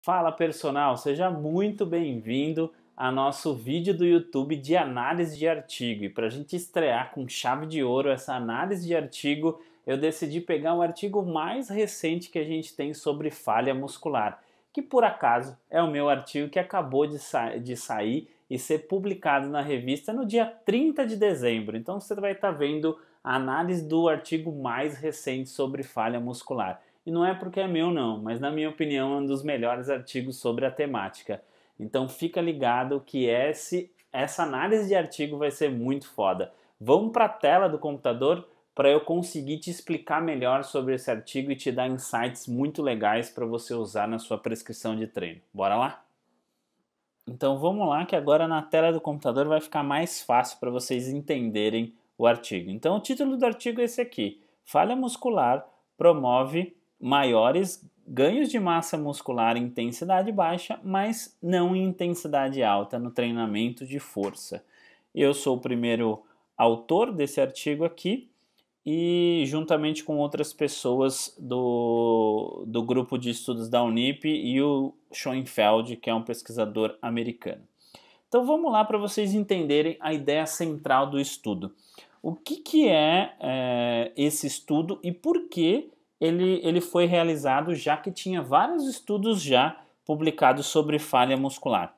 Fala personal, seja muito bem-vindo a nosso vídeo do YouTube de análise de artigo. E para a gente estrear com chave de ouro essa análise de artigo, eu decidi pegar o artigo mais recente que a gente tem sobre falha muscular, que por acaso é o meu artigo que acabou de sair e ser publicado na revista no dia 30 de dezembro. Então você vai estar vendo a análise do artigo mais recente sobre falha muscular. E não é porque é meu não, mas na minha opinião é um dos melhores artigos sobre a temática. Então fica ligado que essa análise de artigo vai ser muito foda. Vamos para a tela do computador para eu conseguir te explicar melhor sobre esse artigo e te dar insights muito legais para você usar na sua prescrição de treino. Bora lá? Então vamos lá que agora na tela do computador vai ficar mais fácil para vocês entenderem o artigo. Então o título do artigo é esse aqui: Falha muscular promove maiores ganhos de massa muscular em intensidade baixa, mas não em intensidade alta no treinamento de força. Eu sou o primeiro autor desse artigo aqui e juntamente com outras pessoas do grupo de estudos da Unip e o Schoenfeld, que é um pesquisador americano. Então vamos lá para vocês entenderem a ideia central do estudo. O que é esse estudo e por que ele foi realizado, já que tinha vários estudos já publicados sobre falha muscular.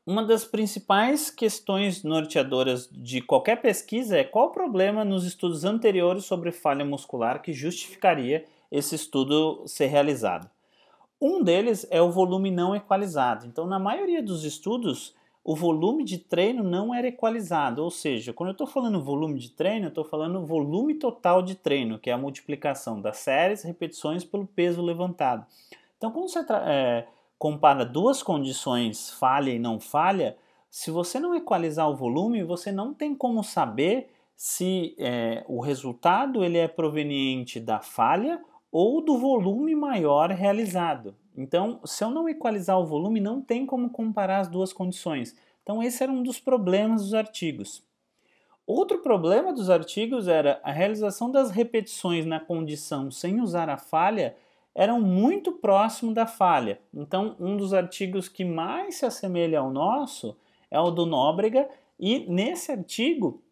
Uma das principais questões norteadoras de qualquer pesquisa é qual o problema nos estudos anteriores sobre falha muscular que justificaria esse estudo ser realizado. Um deles é o volume não equalizado. Então, na maioria dos estudos, o volume de treino não era equalizado, ou seja, quando eu estou falando volume de treino, eu estou falando volume total de treino, que é a multiplicação das séries, repetições pelo peso levantado. Então, quando você compara duas condições, falha e não falha, se você não equalizar o volume, você não tem como saber se o resultado ele é proveniente da falha ou do volume maior realizado. Então, se eu não equalizar o volume, não tem como comparar as duas condições. Então, esse era um dos problemas dos artigos. Outro problema dos artigos era a realização das repetições na condição sem usar a falha eram muito próximo da falha. Então, um dos artigos que mais se assemelha ao nosso é o do Nóbrega, e nesse artigo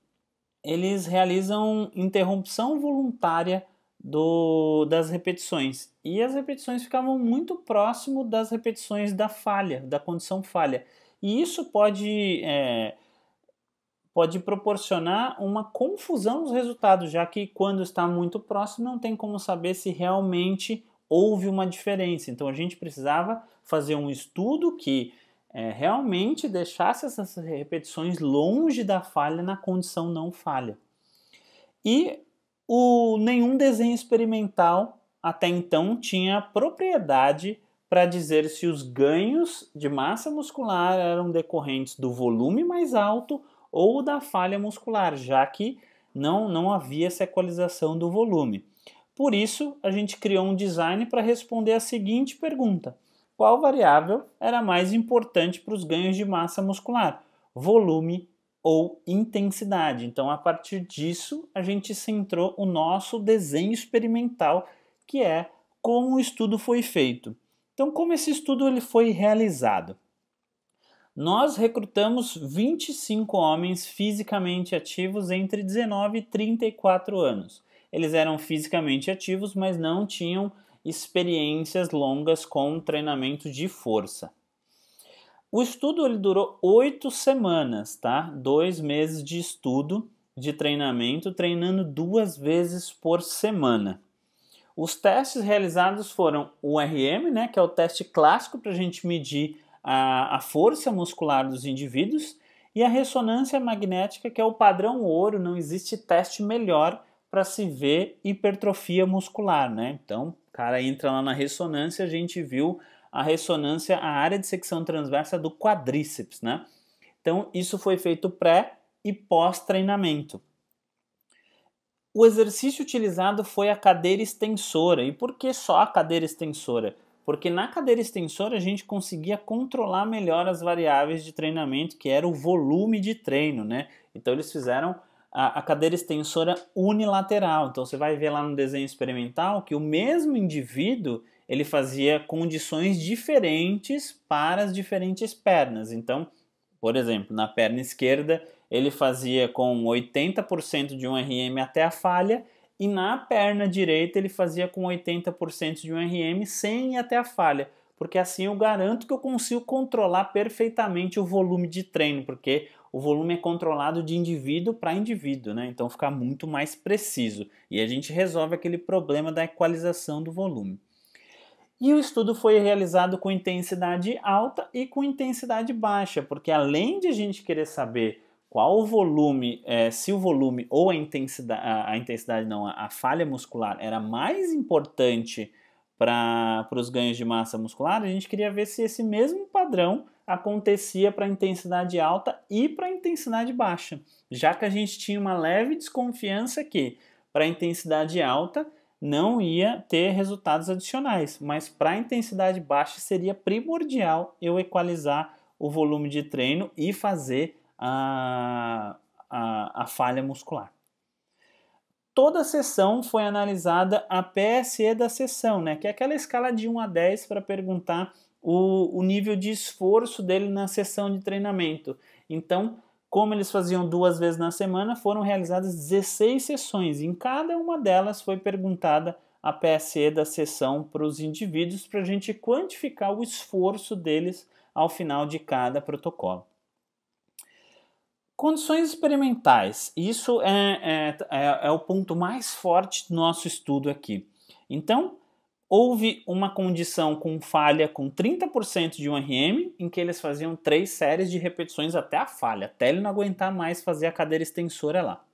eles realizam interrupção voluntária das repetições. E as repetições ficavam muito próximo das repetições da falha, da condição falha. E isso pode proporcionar uma confusão nos resultados, já que quando está muito próximo não tem como saber se realmente houve uma diferença. Então a gente precisava fazer um estudo que realmente deixasse essas repetições longe da falha na condição não falha. E nenhum desenho experimental até então tinha propriedade para dizer se os ganhos de massa muscular eram decorrentes do volume mais alto ou da falha muscular, já que não havia essa equalização do volume. Por isso, a gente criou um design para responder a seguinte pergunta: qual variável era mais importante para os ganhos de massa muscular? Volume ou intensidade. Então, a partir disso, a gente centrou o nosso desenho experimental, que é como o estudo foi feito. Então, como esse estudo ele foi realizado? Nós recrutamos 25 homens fisicamente ativos entre 19 e 34 anos. Eles eram fisicamente ativos, mas não tinham experiências longas com treinamento de força. O estudo ele durou 8 semanas, tá? 2 meses de estudo, de treinamento, treinando 2 vezes por semana. Os testes realizados foram o RM, né, que é o teste clássico para a gente medir a força muscular dos indivíduos, e a ressonância magnética, que é o padrão ouro, não existe teste melhor para se ver hipertrofia muscular, né? Então, o cara entra lá na ressonância, a gente viu a ressonância, a área de secção transversa do quadríceps, né? Então, isso foi feito pré e pós-treinamento. O exercício utilizado foi a cadeira extensora. E por que só a cadeira extensora? Porque na cadeira extensora a gente conseguia controlar melhor as variáveis de treinamento, que era o volume de treino, né? Então eles fizeram a cadeira extensora unilateral. Então você vai ver lá no desenho experimental que o mesmo indivíduo ele fazia condições diferentes para as diferentes pernas. Então, por exemplo, na perna esquerda ele fazia com 80% de um RM até a falha, e na perna direita ele fazia com 80% de um RM sem ir até a falha, porque assim eu garanto que eu consigo controlar perfeitamente o volume de treino, porque o volume é controlado de indivíduo para indivíduo, né? Então fica muito mais preciso e a gente resolve aquele problema da equalização do volume. E o estudo foi realizado com intensidade alta e com intensidade baixa, porque além de a gente querer saber qual o volume, se o volume ou a intensidade não, a falha muscular era mais importante para os ganhos de massa muscular, a gente queria ver se esse mesmo padrão acontecia para a intensidade alta e para a intensidade baixa, já que a gente tinha uma leve desconfiança que para a intensidade alta não ia ter resultados adicionais, mas para a intensidade baixa seria primordial eu equalizar o volume de treino e fazer a falha muscular. Toda a sessão foi analisada a PSE da sessão, né, que é aquela escala de 1 a 10 para perguntar o nível de esforço dele na sessão de treinamento. Então, como eles faziam 2 vezes na semana, foram realizadas 16 sessões. Em cada uma delas foi perguntada a PSE da sessão para os indivíduos para a gente quantificar o esforço deles ao final de cada protocolo. Condições experimentais, isso é o ponto mais forte do nosso estudo aqui. Então, houve uma condição com falha com 30% de um RM, em que eles faziam 3 séries de repetições até a falha, até ele não aguentar mais fazer a cadeira extensora lá.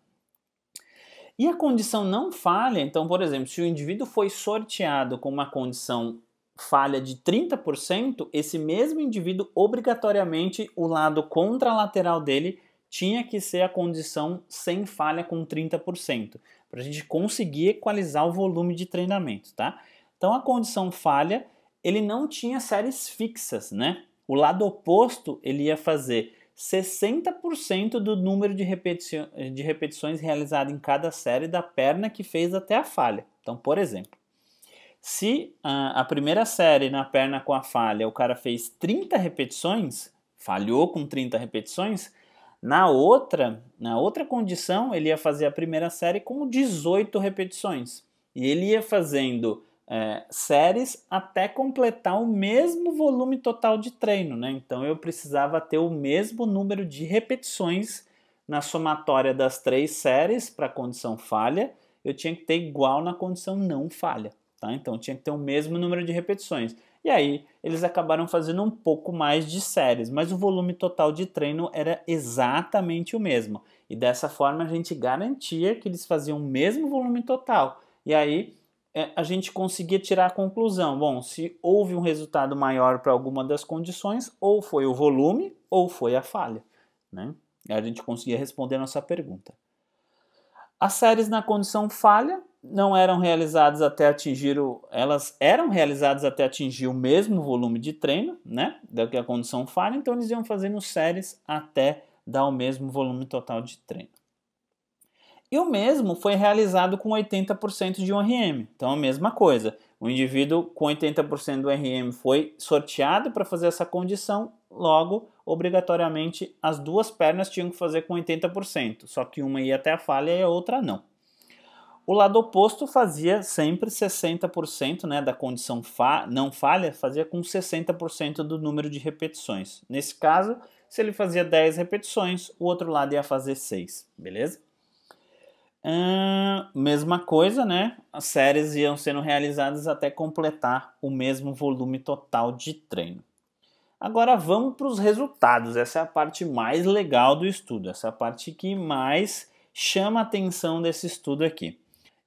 E a condição não falha, então, por exemplo, se o indivíduo foi sorteado com uma condição falha de 30%, esse mesmo indivíduo, obrigatoriamente, o lado contralateral dele tinha que ser a condição sem falha com 30%, para a gente conseguir equalizar o volume de treinamento, tá? Então a condição falha, ele não tinha séries fixas, né? O lado oposto, ele ia fazer 60% do número de repetições realizado em cada série da perna que fez até a falha. Então, por exemplo, se a primeira série na perna com a falha o cara fez 30 repetições, falhou com 30 repetições, na outra condição, ele ia fazer a primeira série com 18 repetições. E ele ia fazendo séries até completar o mesmo volume total de treino, né? Então eu precisava ter o mesmo número de repetições na somatória das 3 séries para a condição falha, eu tinha que ter igual na condição não falha, tá? Então tinha que ter o mesmo número de repetições. E aí eles acabaram fazendo um pouco mais de séries, mas o volume total de treino era exatamente o mesmo. E dessa forma a gente garantia que eles faziam o mesmo volume total. E aí a gente conseguia tirar a conclusão, bom, se houve um resultado maior para alguma das condições, ou foi o volume ou foi a falha, né? E a gente conseguia responder a nossa pergunta. As séries na condição falha não eram realizadas até atingir elas eram realizadas até atingir o mesmo volume de treino, né, da que a condição falha, então eles iam fazendo séries até dar o mesmo volume total de treino. E o mesmo foi realizado com 80% de um RM. Então a mesma coisa, o indivíduo com 80% do RM foi sorteado para fazer essa condição, logo, obrigatoriamente, as 2 pernas tinham que fazer com 80%, só que uma ia até a falha e a outra não. O lado oposto fazia sempre 60%, né, da condição não falha, fazia com 60% do número de repetições. Nesse caso, se ele fazia 10 repetições, o outro lado ia fazer 6, beleza? Mesma coisa, né? As séries iam sendo realizadas até completar o mesmo volume total de treino. Agora vamos para os resultados. Essa é a parte mais legal do estudo, essa é a parte que mais chama a atenção desse estudo aqui.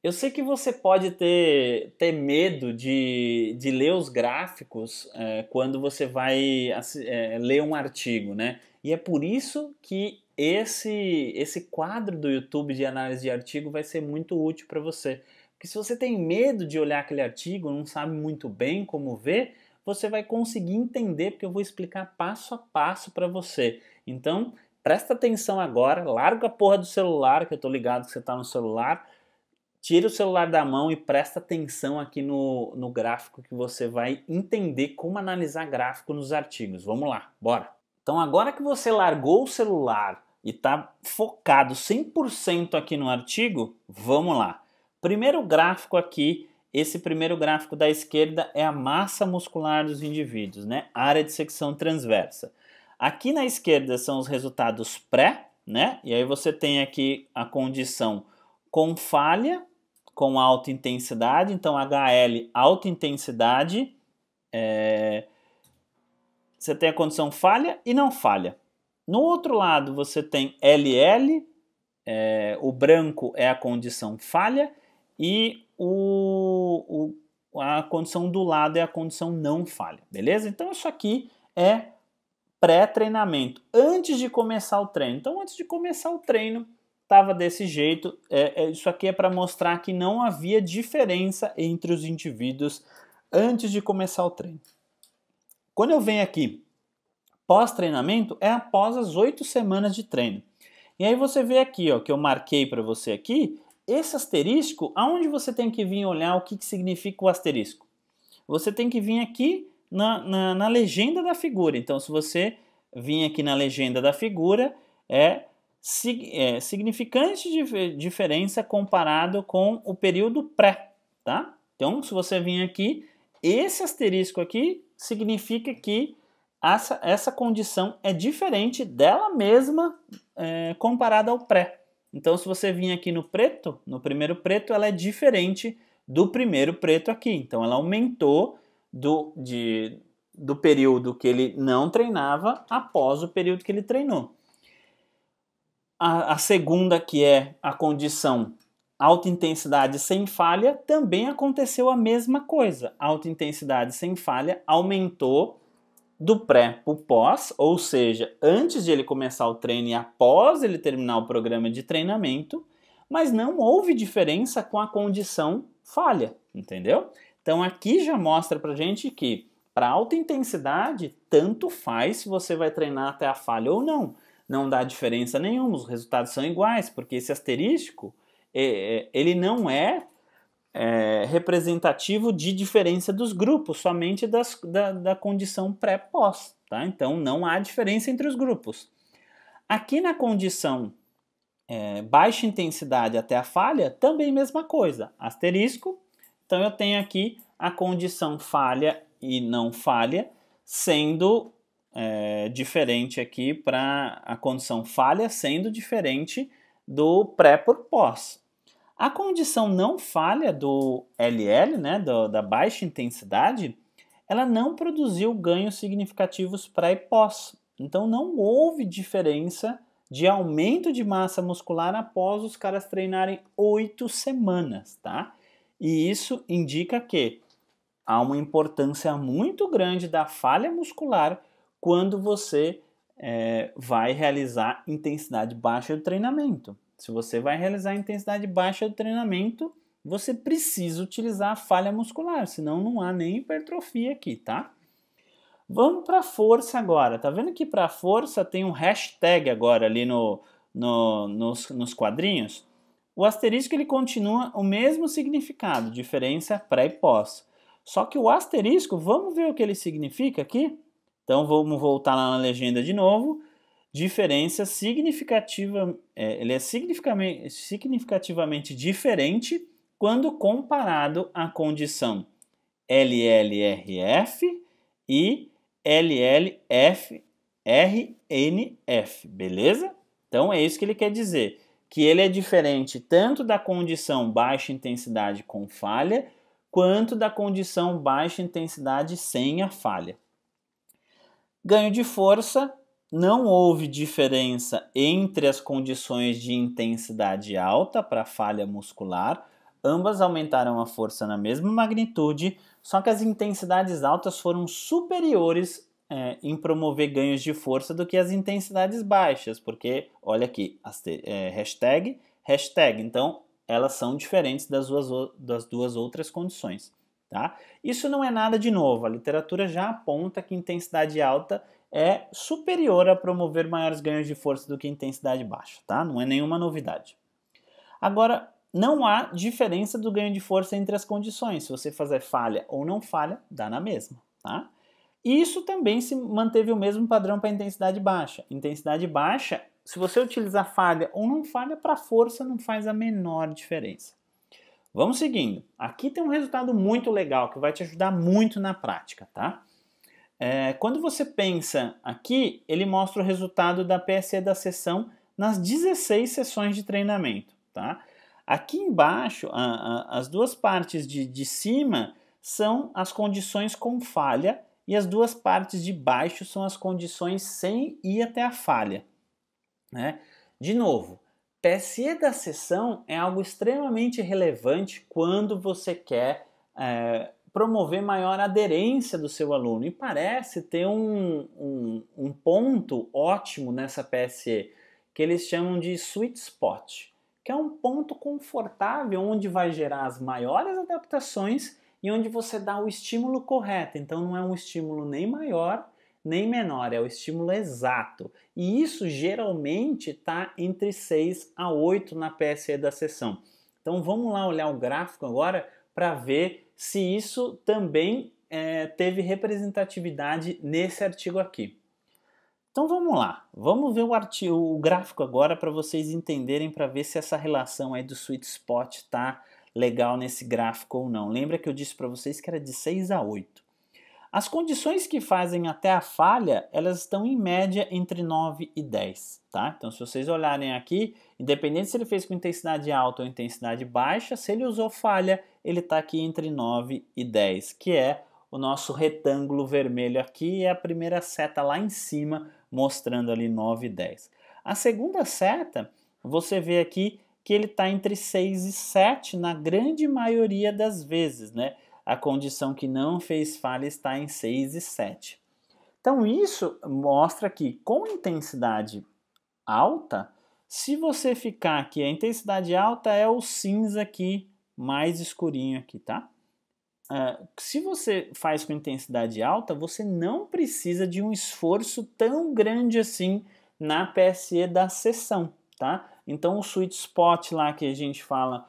Eu sei que você pode ter medo de ler os gráficos quando você vai ler um artigo, né? E é por isso que esse quadro do YouTube de análise de artigo vai ser muito útil para você. Porque se você tem medo de olhar aquele artigo, não sabe muito bem como ver, você vai conseguir entender, porque eu vou explicar passo a passo para você. Então, presta atenção agora, larga a porra do celular, que eu tô ligado que você está no celular, tira o celular da mão e presta atenção aqui no gráfico que você vai entender como analisar gráfico nos artigos. Vamos lá, bora! Então agora que você largou o celular e está focado 100% aqui no artigo, vamos lá. Primeiro gráfico aqui, esse primeiro gráfico da esquerda é a massa muscular dos indivíduos, né? Área de secção transversa. Aqui na esquerda são os resultados pré, né? E aí você tem aqui a condição com falha, com alta intensidade, então HL, alta intensidade, você tem a condição falha e não falha. No outro lado você tem LL, o branco é a condição falha e a condição do lado é a condição não falha, beleza? Então isso aqui é pré-treinamento, antes de começar o treino. Então antes de começar o treino estava desse jeito, isso aqui é para mostrar que não havia diferença entre os indivíduos antes de começar o treino. Quando eu venho aqui pós-treinamento, é após as 8 semanas de treino. E aí você vê aqui, ó, que eu marquei para você aqui, esse asterisco, aonde você tem que vir olhar o que significa o asterisco? Você tem que vir aqui na legenda da figura. Então, se você vir aqui na legenda da figura, significante de diferença comparado com o período pré, tá? Então, se você vir aqui, esse asterisco aqui significa que essa condição é diferente dela mesma comparada ao pré. Então, se você vir aqui no preto, no primeiro preto, ela é diferente do primeiro preto aqui. Então, ela aumentou do período que ele não treinava após o período que ele treinou. A segunda, que é a condição alta intensidade sem falha, também aconteceu a mesma coisa. Alta intensidade sem falha aumentou do pré para o pós, ou seja, antes de ele começar o treino e após ele terminar o programa de treinamento, mas não houve diferença com a condição falha, entendeu? Então aqui já mostra pra gente que para alta intensidade, tanto faz se você vai treinar até a falha ou não. Não dá diferença nenhuma, os resultados são iguais, porque esse asterisco, ele não é representativo de diferença dos grupos, somente da condição pré-pós, tá? Então não há diferença entre os grupos. Aqui na condição baixa intensidade até a falha, também mesma coisa, asterisco. Então eu tenho aqui a condição falha e não falha, sendo diferente aqui para a condição falha, sendo diferente do pré por pós. A condição não falha do LL, né, da baixa intensidade, ela não produziu ganhos significativos pré e pós. Então não houve diferença de aumento de massa muscular após os caras treinarem 8 semanas, tá? E isso indica que há uma importância muito grande da falha muscular quando você vai realizar intensidade baixa do treinamento. Se você vai realizar intensidade baixa do treinamento, você precisa utilizar a falha muscular, senão não há nem hipertrofia aqui, tá? Vamos para a força agora. Tá vendo que para a força tem um hashtag agora ali nos quadrinhos? O asterisco ele continua o mesmo significado, diferença pré e pós. Só que o asterisco, vamos ver o que ele significa aqui? Então vamos voltar lá na legenda de novo. Diferença significativa, ele é significativamente diferente quando comparado à condição LLRF e LLFRNF, beleza? Então é isso que ele quer dizer, que ele é diferente tanto da condição baixa intensidade com falha, quanto da condição baixa intensidade sem a falha. Ganho de força. Não houve diferença entre as condições de intensidade alta para falha muscular. Ambas aumentaram a força na mesma magnitude, só que as intensidades altas foram superiores em promover ganhos de força do que as intensidades baixas, porque, olha aqui, hashtag. Então, elas são diferentes das duas outras condições. Tá? Isso não é nada de novo, a literatura já aponta que intensidade alta é superior a promover maiores ganhos de força do que intensidade baixa, tá? Não é nenhuma novidade. Agora, não há diferença do ganho de força entre as condições. Se você fazer falha ou não falha, dá na mesma, tá? E isso também se manteve o mesmo padrão para intensidade baixa. Intensidade baixa, se você utilizar falha ou não falha, para força não faz a menor diferença. Vamos seguindo. Aqui tem um resultado muito legal que vai te ajudar muito na prática, tá? Quando você pensa aqui, ele mostra o resultado da PSE da sessão nas 16 sessões de treinamento, tá? Aqui embaixo, as duas partes de cima são as condições com falha e as duas partes de baixo são as condições sem ir até a falha, né? De novo, PSE da sessão é algo extremamente relevante quando você quer promover maior aderência do seu aluno. E parece ter um ponto ótimo nessa PSE, que eles chamam de sweet spot, que é um ponto confortável onde vai gerar as maiores adaptações e onde você dá o estímulo correto. Então não é um estímulo nem maior nem menor, é o estímulo exato. E isso geralmente está entre 6 a 8 na PSE da sessão. Então vamos lá olhar o gráfico agora para ver se isso também teve representatividade nesse artigo aqui. Então vamos lá, vamos ver o gráfico agora para vocês entenderem, para ver se essa relação aí do sweet spot está legal nesse gráfico ou não. Lembra que eu disse para vocês que era de 6 a 8. As condições que fazem até a falha, elas estão em média entre 9 e 10, tá? Então se vocês olharem aqui, independente se ele fez com intensidade alta ou intensidade baixa, se ele usou falha, ele está aqui entre 9 e 10, que é o nosso retângulo vermelho aqui e a primeira seta lá em cima, mostrando ali 9 e 10. A segunda seta, você vê aqui que ele está entre 6 e 7 na grande maioria das vezes, né? A condição que não fez falha está em 6 e 7. Então isso mostra que com intensidade alta, se você ficar aqui, a intensidade alta é o cinza aqui, mais escurinho aqui, tá? Se você faz com intensidade alta, você não precisa de um esforço tão grande assim na PSE da sessão, tá? Então o sweet spot lá que a gente fala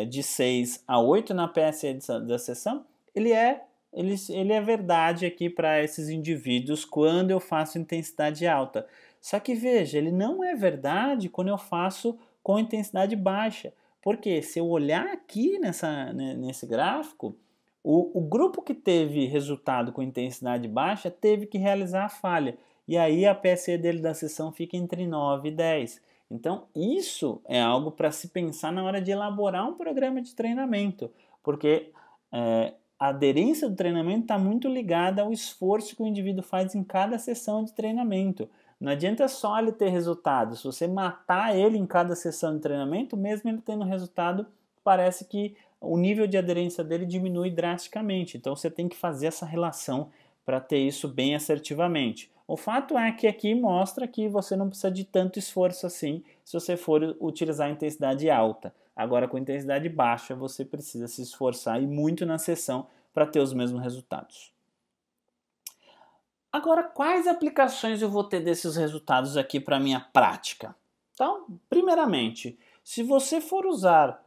de 6 a 8 na PSE da sessão, ele é verdade aqui para esses indivíduos quando eu faço intensidade alta. Só que veja, ele não é verdade quando eu faço com intensidade baixa. Porque se eu olhar aqui nesse gráfico, o grupo que teve resultado com intensidade baixa teve que realizar a falha. E aí a PSE dele da sessão fica entre 9 e 10. Então isso é algo para se pensar na hora de elaborar um programa de treinamento. Porque a aderência do treinamento está muito ligada ao esforço que o indivíduo faz em cada sessão de treinamento. Não adianta só ele ter resultado. Se você matar ele em cada sessão de treinamento, mesmo ele tendo resultado, parece que o nível de aderência dele diminui drasticamente. Então você tem que fazer essa relação para ter isso bem assertivamente. O fato é que aqui mostra que você não precisa de tanto esforço assim se você for utilizar a intensidade alta. Agora, com intensidade baixa, você precisa se esforçar e muito na sessão para ter os mesmos resultados. Agora, quais aplicações eu vou ter desses resultados aqui para a minha prática? Então, primeiramente, se você for usar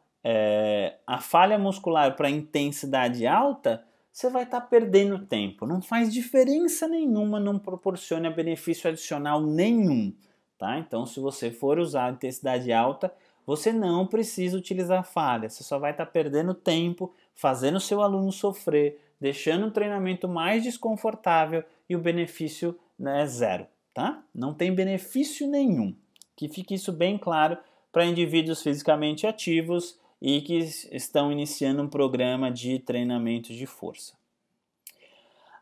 a falha muscular para intensidade alta, você vai estar perdendo tempo. Não faz diferença nenhuma, não proporciona benefício adicional nenhum. Tá? Então, se você for usar a intensidade alta, você não precisa utilizar falha. Você só vai estar perdendo tempo, fazendo o seu aluno sofrer, deixando o treinamento mais desconfortável e o benefício é zero. Tá? Não tem benefício nenhum. Que fique isso bem claro para indivíduos fisicamente ativos e que estão iniciando um programa de treinamento de força.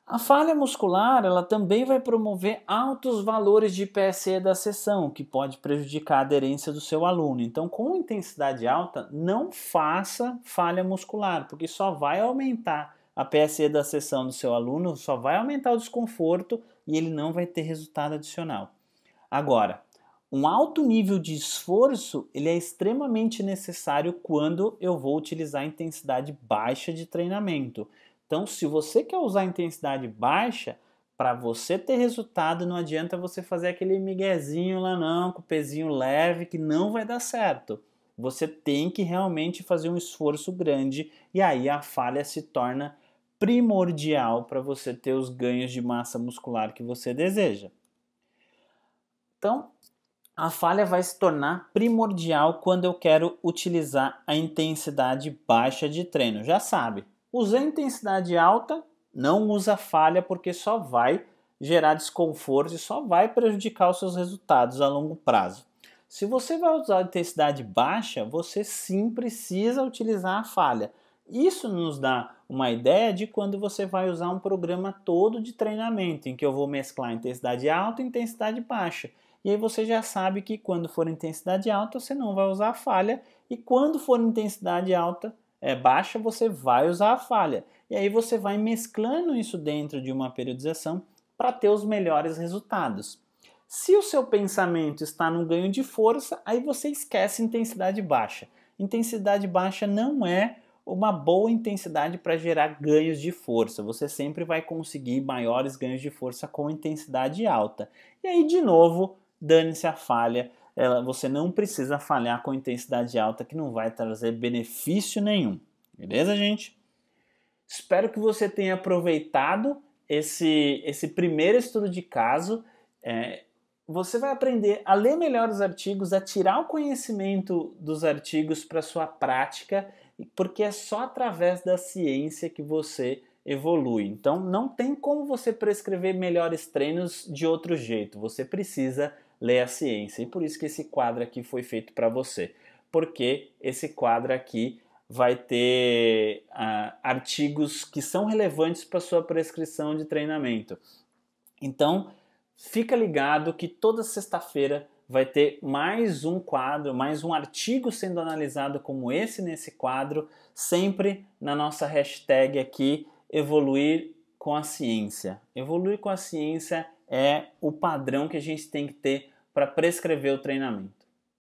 A falha muscular ela também vai promover altos valores de PSE da sessão, que pode prejudicar a aderência do seu aluno. Então, com intensidade alta, não faça falha muscular, porque só vai aumentar a PSE da sessão do seu aluno, só vai aumentar o desconforto e ele não vai ter resultado adicional. Agora, um alto nível de esforço ele é extremamente necessário quando eu vou utilizar intensidade baixa de treinamento. Então, se você quer usar intensidade baixa, para você ter resultado, não adianta você fazer aquele miguezinho lá não, com o pezinho leve, que não vai dar certo. Você tem que realmente fazer um esforço grande e aí a falha se torna primordial para você ter os ganhos de massa muscular que você deseja. Então, a falha vai se tornar primordial quando eu quero utilizar a intensidade baixa de treino. Já sabe, usar intensidade alta, não usa falha porque só vai gerar desconforto e só vai prejudicar os seus resultados a longo prazo. Se você vai usar intensidade baixa, você sim precisa utilizar a falha. Isso nos dá uma ideia de quando você vai usar um programa todo de treinamento, em que eu vou mesclar intensidade alta e intensidade baixa. E aí você já sabe que quando for intensidade alta, você não vai usar a falha, e quando for intensidade alta, baixa, você vai usar a falha. E aí você vai mesclando isso dentro de uma periodização para ter os melhores resultados. Se o seu pensamento está no ganho de força, aí você esquece intensidade baixa. Intensidade baixa não é uma boa intensidade para gerar ganhos de força. Você sempre vai conseguir maiores ganhos de força com intensidade alta. E aí, de novo, dane-se a falha. Você não precisa falhar com intensidade alta, que não vai trazer benefício nenhum. Beleza, gente? Espero que você tenha aproveitado esse primeiro estudo de caso. Você vai aprender a ler melhor os artigos, a tirar o conhecimento dos artigos para sua prática, porque é só através da ciência que você evolui. Então não tem como você prescrever melhores treinos de outro jeito. Você precisa ler a ciência. E por isso que esse quadro aqui foi feito para você. Porque esse quadro aqui vai ter artigos que são relevantes para sua prescrição de treinamento. Então, fica ligado que toda sexta-feira vai ter mais um quadro, mais um artigo sendo analisado como esse nesse quadro, sempre na nossa hashtag aqui, evoluir com a ciência. Evoluir com a ciência é o padrão que a gente tem que ter para prescrever o treinamento.